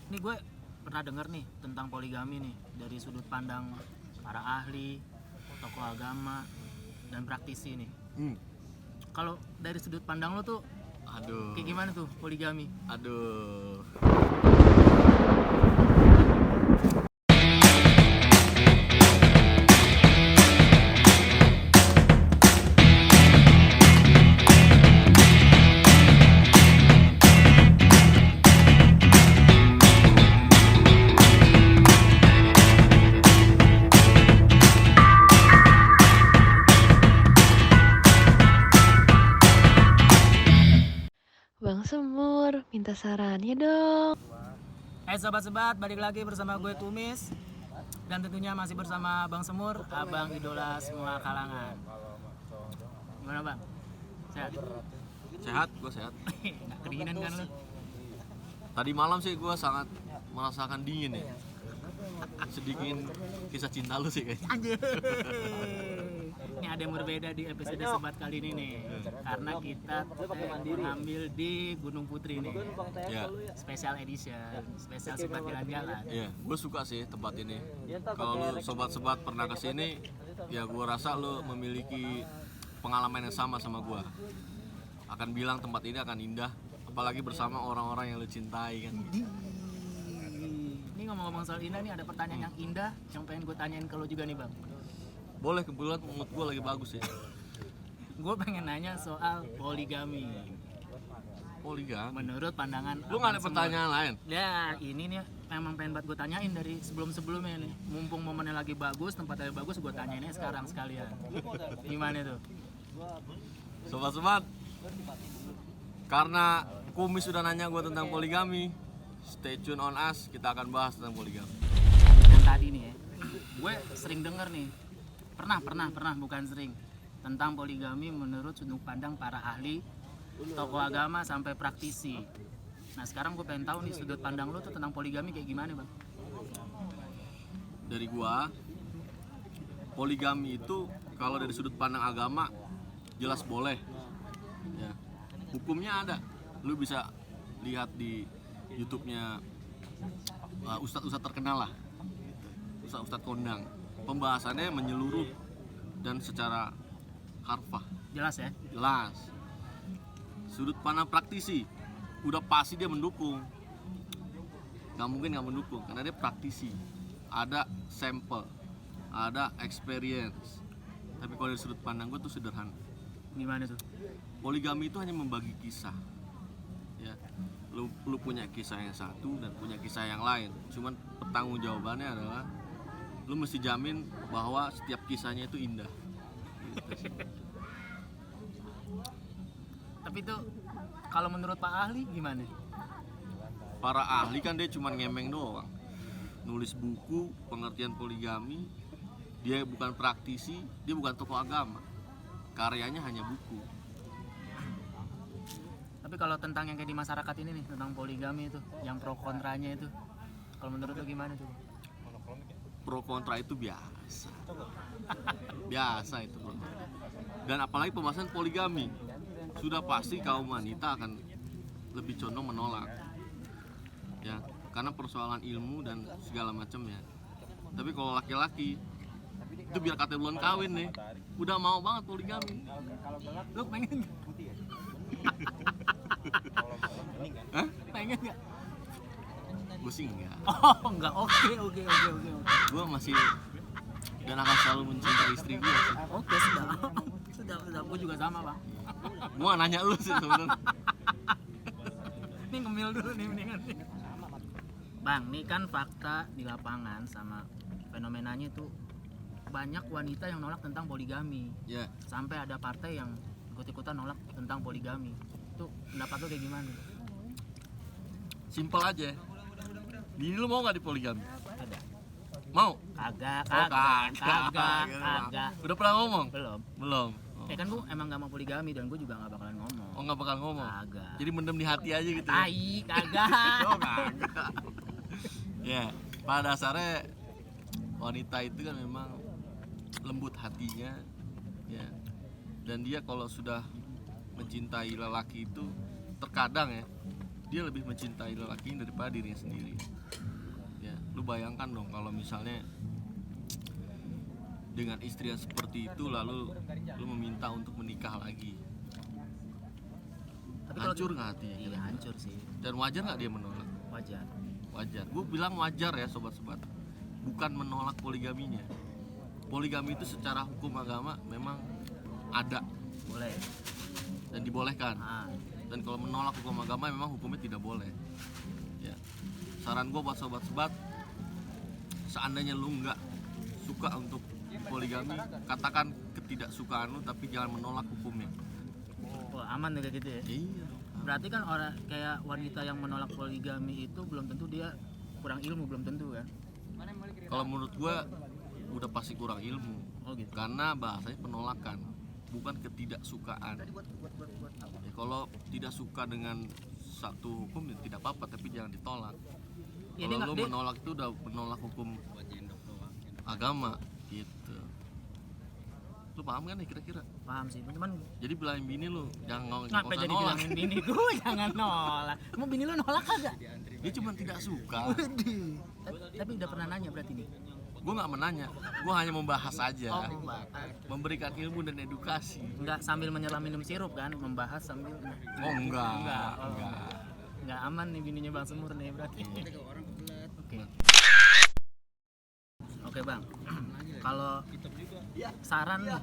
Nih gue pernah denger nih tentang poligami nih dari sudut pandang para ahli, tokoh agama, dan praktisi nih. Kalau dari sudut pandang lo tuh Aduh. kayak gimana tuh poligami? Aduh. Bang Semur, minta sarannya dong. Sobat-sobat, balik lagi bersama gue Kumis. Dan tentunya masih bersama Bang Semur, abang idola semua kalangan. Gimana bang? Sehat? Sehat, gue sehat. Nggak kedinginan kan lo? Tadi malam sih gue sangat merasakan dingin ya. Sedikit kisah cinta lu sih kayaknya. Anjir. Ini ada yang berbeda di episode Sobat kali ini nih. Karena kita mengambil di Gunung Putri nih. Ya, Special edition, spesial Sobat jalan-jalan. ya, gue suka sih tempat ini. Kalau lu sobat-sobat pernah kesini, ya gue rasa lu memiliki pengalaman yang sama gue. Akan bilang tempat ini akan indah, apalagi bersama orang-orang yang lu cintai kan. Ini ngomong-ngomong soal indah nih, ada pertanyaan yang indah yang pengen gue tanyain ke lo juga nih bang. Boleh, kebetulan mood gue lagi bagus ya. Gue pengen nanya soal poligami. Poligami. Menurut pandangan Lu nggak ada Abang pertanyaan lain? Semur. Ya ini nih memang pengen banget gue tanyain dari sebelum-sebelumnya nih. Mumpung momennya lagi bagus, tempatnya bagus, gue tanyainnya sekarang sekalian. Gimana tuh? Sobat-sobat, karena Kumis sudah nanya gue tentang poligami, stay tune on us, kita akan bahas tentang poligami. Yang tadi nih ya, gue sering denger nih, pernah bukan sering, tentang poligami menurut sudut pandang para ahli, tokoh agama sampai praktisi. Nah sekarang gue pengen tahu nih sudut pandang lo tuh tentang poligami kayak gimana bang? Dari gua, poligami itu kalau dari sudut pandang agama jelas boleh ya. Hukumnya ada, lu bisa lihat di YouTube-nya ustadz-ustadz terkenal lah, ustadz-ustadz kondang. Pembahasannya menyeluruh dan secara harfah, Jelas ya? jelas. Sudut pandang praktisi udah pasti dia mendukung, nggak mungkin nggak mendukung karena dia praktisi, ada sampel, ada experience. Tapi kalau dari sudut pandang gue tuh sederhana, Gimana tuh? poligami itu hanya membagi kisah ya. Lu punya kisah yang satu dan punya kisah yang lain, cuman pertanggung jawabannya adalah lu mesti jamin bahwa setiap kisahnya itu indah gitu sih. Tapi tuh kalau menurut Pak Ahli gimana? Para ahli kan dia cuman ngemeng doang, nulis buku pengertian poligami. Dia bukan praktisi, dia bukan tokoh agama, karyanya hanya buku. Tapi kalau tentang yang kayak di masyarakat ini nih, tentang poligami itu, yang pro kontranya itu, kalau menurut lo gimana tuh? Pro kontra itu biasa biasa itu pro kontra. Dan apalagi pembahasan poligami, sudah pasti kaum wanita akan lebih condong menolak ya, karena persoalan ilmu dan segala macam ya. Tapi kalau laki-laki itu biar kata belum kawin nih, udah mau banget poligami. Lo pengen nggak? Hah? Pengen nggak? Gue sih enggak. Oh enggak, oke. Gue masih dan akan selalu mencintai istri gue sih. Oke sudah, gue juga sama bang. Gue nanya lu sih sebenarnya. Ini ngemil dulu nih mendingan nih. Bang, ini kan fakta di lapangan sama fenomenanya tuh banyak wanita yang nolak tentang poligami. Ya, Sampai ada partai yang ikut-ikutan nolak tentang poligami. Itu pendapat lo kayak gimana? simpel aja. Bini lu mau nggak di poligami? Ada? Mau? Kagak. Udah pernah ngomong? Belum. Belum. Ya kan gue emang gak mau poligami dan gue juga gak bakalan ngomong. Oh, nggak bakal ngomong? Kagak. Jadi mendem di hati aja gitu ya? Tai, kagak. Oh, kagak. Ya, pada dasarnya wanita itu kan memang lembut hatinya ya. Dan dia kalau sudah mencintai lelaki itu terkadang ya, dia lebih mencintai lelaki daripada dirinya sendiri. Ya, lu bayangkan dong kalau misalnya dengan istri yang seperti itu lalu lu meminta untuk menikah lagi. Tapi kalau Hancur nggak hatinya? iya hancur sih, Dan wajar nggak dia menolak? wajar. Wajar. Gue bilang wajar ya sobat-sobat. Bukan menolak poligaminya. Poligami itu secara hukum agama memang ada Boleh. dan dibolehkan. Ah, Dan kalau menolak hukum agama memang hukumnya tidak boleh. Ya. Saran gue buat sobat-sobat, seandainya lu nggak suka untuk poligami, katakan ketidaksukaan lu tapi jangan menolak hukumnya. oh, aman tuh kayak gitu ya. Iya. Berarti kan orang kayak wanita yang menolak poligami itu belum tentu dia kurang ilmu, belum tentu kan? Kalau menurut gue udah pasti kurang ilmu. Oh gitu. Karena bahasanya penolakan, bukan ketidaksukaan. Ya, kalau tidak suka dengan satu hukum ya tidak apa-apa, tapi jangan ditolak. Ya, Kalau dia lo nggak- dia- menolak itu udah menolak hukum agama gitu. Lu paham kan nih kira-kira? Paham sih, cuman Jadi bilangin bini lu jangan ngapa usah jadi nolak. bilangin bini gue jangan nolak. Mau bini lu nolak kagak? Dia cuma tidak suka. Tapi udah pernah nanya berarti nih. Gue nggak menanya, gue hanya membahas aja, Oh, membahas. memberikan ilmu dan edukasi. Enggak sambil menyelam minum sirup kan, membahas sambil Oh enggak, oh. enggak. Enggak aman nih bininya Bang Semur nih berarti. Oke. Oke, Bang. Kalau saran nih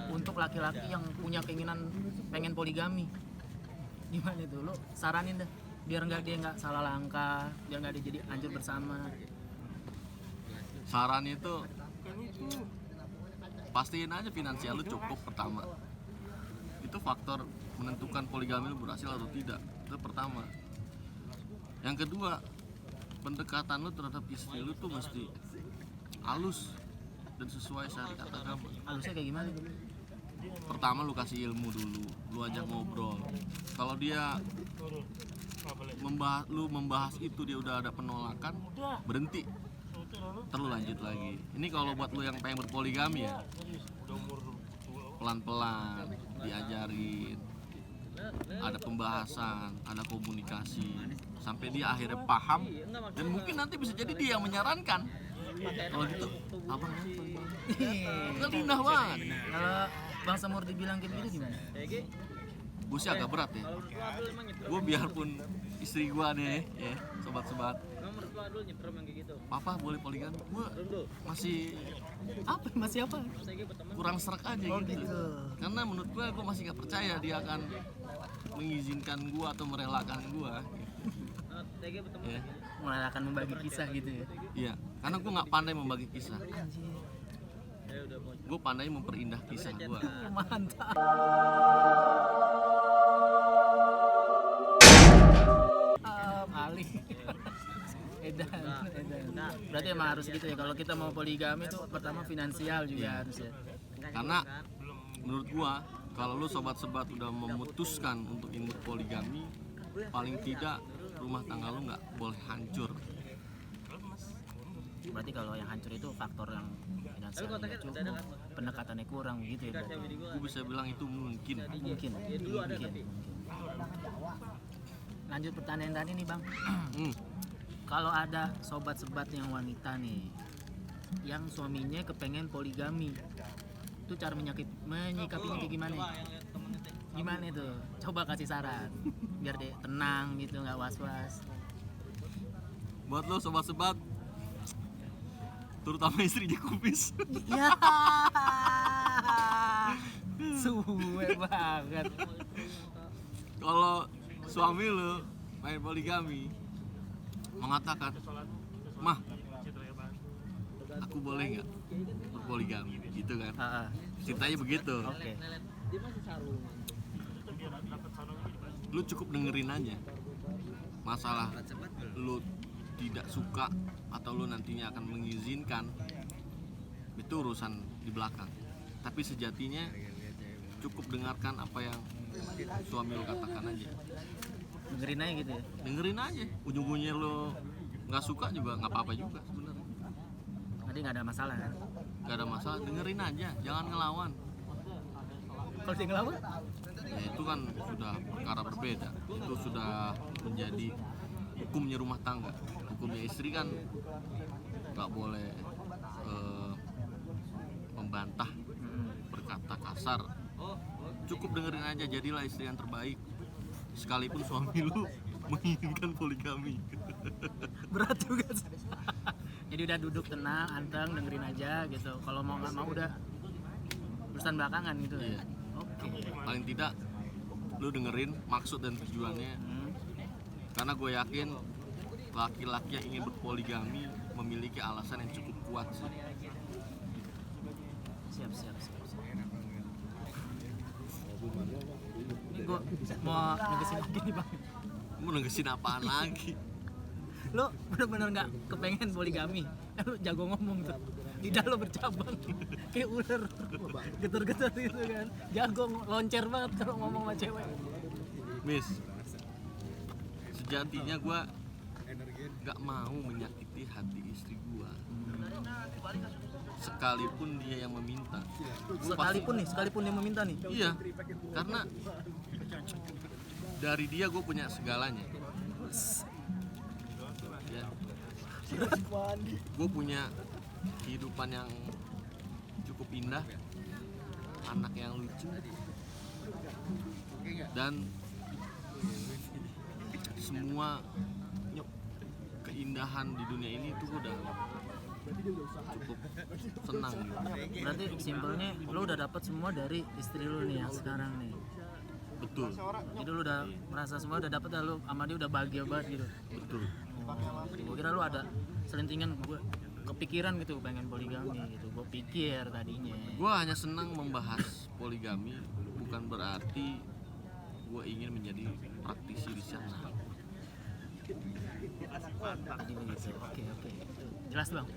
untuk laki-laki yang punya keinginan pengen poligami, gimana itu? Lo saranin dah biar dia nggak salah langkah, biar nggak dia jadi hancur bersama. Saran itu pastiin aja finansial lu cukup pertama. Itu faktor menentukan poligami lu berhasil atau tidak. Itu pertama. Yang kedua, pendekatan lu terhadap istri lu tuh mesti halus dan sesuai syariat agama. Halusnya kayak gimana? Pertama lu kasih ilmu dulu, lu ajak ngobrol. Kalau dia membahas itu dia udah ada penolakan, berhenti. Terus lanjut lagi. Ini kalau buat lu yang pengen berpoligami ya, pelan-pelan diajarin, ada pembahasan, ada komunikasi, sampai dia akhirnya paham dan mungkin nanti bisa jadi dia yang menyarankan. Kalau gitu, abang kan indah banget. Kalau Bang Semur dibilang kayak gitu gimana? Gue sih agak berat ya. Gue biarpun istri gue nih, ya sobat-sobat, papa boleh poligami, gue Masih apa? kurang serak aja Oh gitu. gitu. Karena menurut gue masih gak percaya dia akan mengizinkan gue atau merelakan gue. Ya, Merelakan membagi kisah gitu ya. iya. Karena gue nggak pandai membagi kisah. Gue pandai memperindah kisah gue. Mantap. Ali. Edan. Berarti emang harus gitu ya. Kalau kita mau poligami tuh pertama finansial juga harus ya. Karena menurut gue kalau lu sobat-sobat udah memutuskan untuk ingin poligami, paling tidak rumah tangga lu nggak boleh hancur. Berarti kalau yang hancur itu faktor yang finansial nggak cukup, pendekatannya kurang gitu ya. Gue bisa bilang itu mungkin. Mungkin. Lanjut pertanyaan tadi nih Bang. Kalau ada sobat-sobat yang wanita nih yang suaminya kepengen poligami, itu cara menyikapinya kayak gimana? Gimana itu? Coba kasih saran biar dia tenang gitu, nggak was-was. Buat lo sobat-sobat, terutama istrinya Kupis. Ya, suwe banget. Kalau suami lo main poligami mengatakan, mah, aku boleh nggak berpoligami, gitu kan? Ceritanya begitu. Oke. Lu cukup dengerin aja. Masalah lu tidak suka atau lu nantinya akan mengizinkan itu urusan di belakang. Tapi sejatinya cukup dengarkan apa yang suami lu katakan aja. Dengerin aja gitu ya. Dengerin aja. Ujung-ujungnya lu nggak suka juga nggak apa-apa juga sebenarnya. Nanti nggak ada masalah kan? Nggak ada masalah. Dengerin aja. Jangan ngelawan. Kalau dia ngelawan, ya itu kan sudah perkara berbeda. Itu sudah menjadi hukumnya rumah tangga. Hukumnya istri kan nggak boleh membantah, berkata kasar. Cukup dengerin aja, jadilah istri yang terbaik sekalipun suami lu menginginkan poligami. Berat juga sih. Jadi udah duduk tenang, anteng, dengerin aja gitu. Kalau mau nggak mau udah urusan belakangan gitu. Iya. Oke. Paling tidak lu dengerin maksud dan tujuannya, karena gue yakin laki-laki yang ingin berpoligami memiliki alasan yang cukup kuat sih. Siap. Ini gue mau negesin lagi nih bang. Mau negesin apaan lagi? Lo bener-bener nggak kepengen poligami? Lo jago ngomong tuh, lidah lo bercabang kayak ular, getar-getar gitu kan. Jago loncer banget kalau ngomong sama cewek. Miss, sejatinya gue gak mau menyakiti hati istri gue, sekalipun dia yang meminta. Sekalipun dia meminta nih. Iya, karena dari dia gue punya segalanya ya. Gue punya kehidupan yang cukup indah, anak yang lucu, dan semua keindahan di dunia ini tuh udah cukup senang gitu. Berarti simpelnya lo udah dapat semua dari istri lo nih yang sekarang nih. Betul, Jadi lo udah merasa semua udah dapat, lo sama dia udah bahagia banget gitu. betul. Gue kira lo ada selentingan, gue kepikiran gitu pengen poligami gitu. Gue pikir tadinya. Gue hanya senang membahas poligami, bukan berarti gue ingin menjadi praktisi di sana. Tadi begitu. Oke. Jelas bang.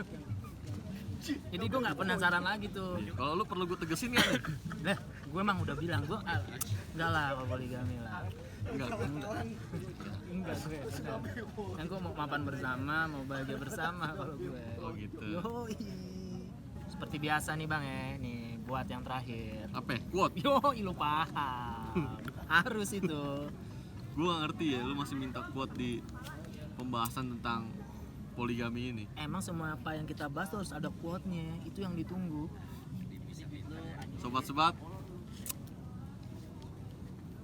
Jadi gue nggak penasaran lagi tuh. Kalau lu perlu gue tegesin nggak nih? Dah, gue emang udah bilang gue enggak lah kalau poligami lah. Enggak. Enggak gue. Kan gue mau mapan bersama, mau bahagia bersama kalau gue. Oh gitu. Yoi. Seperti biasa nih bang ya, nih buat yang terakhir. Apa? Quote? Yoi, lu paham. Harus itu. Gue gak ngerti ya, lu masih minta quote di pembahasan tentang poligami ini. Emang semua apa yang kita bahas tuh harus ada quote-nya. Itu yang ditunggu. Sobat-sobat,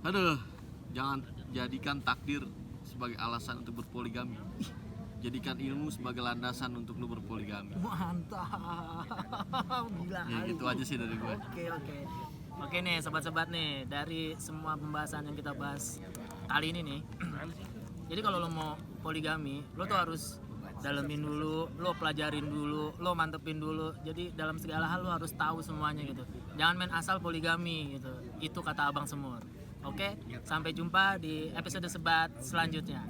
aduh, jangan jadikan takdir sebagai alasan untuk berpoligami. Jadikan ilmu sebagai landasan untuk lu berpoligami. Mantap. Gila. Ya gitu aja sih dari gue. Oke nih sobat-sobat nih, dari semua pembahasan yang kita bahas kali ini nih. Jadi kalau lo mau poligami, lo tuh harus dalemin dulu, lo pelajarin dulu, lo mantepin dulu. Jadi dalam segala hal lo harus tahu semuanya gitu. Jangan main asal poligami gitu. Itu kata Abang Semur. Oke, sampai jumpa di episode sebat selanjutnya.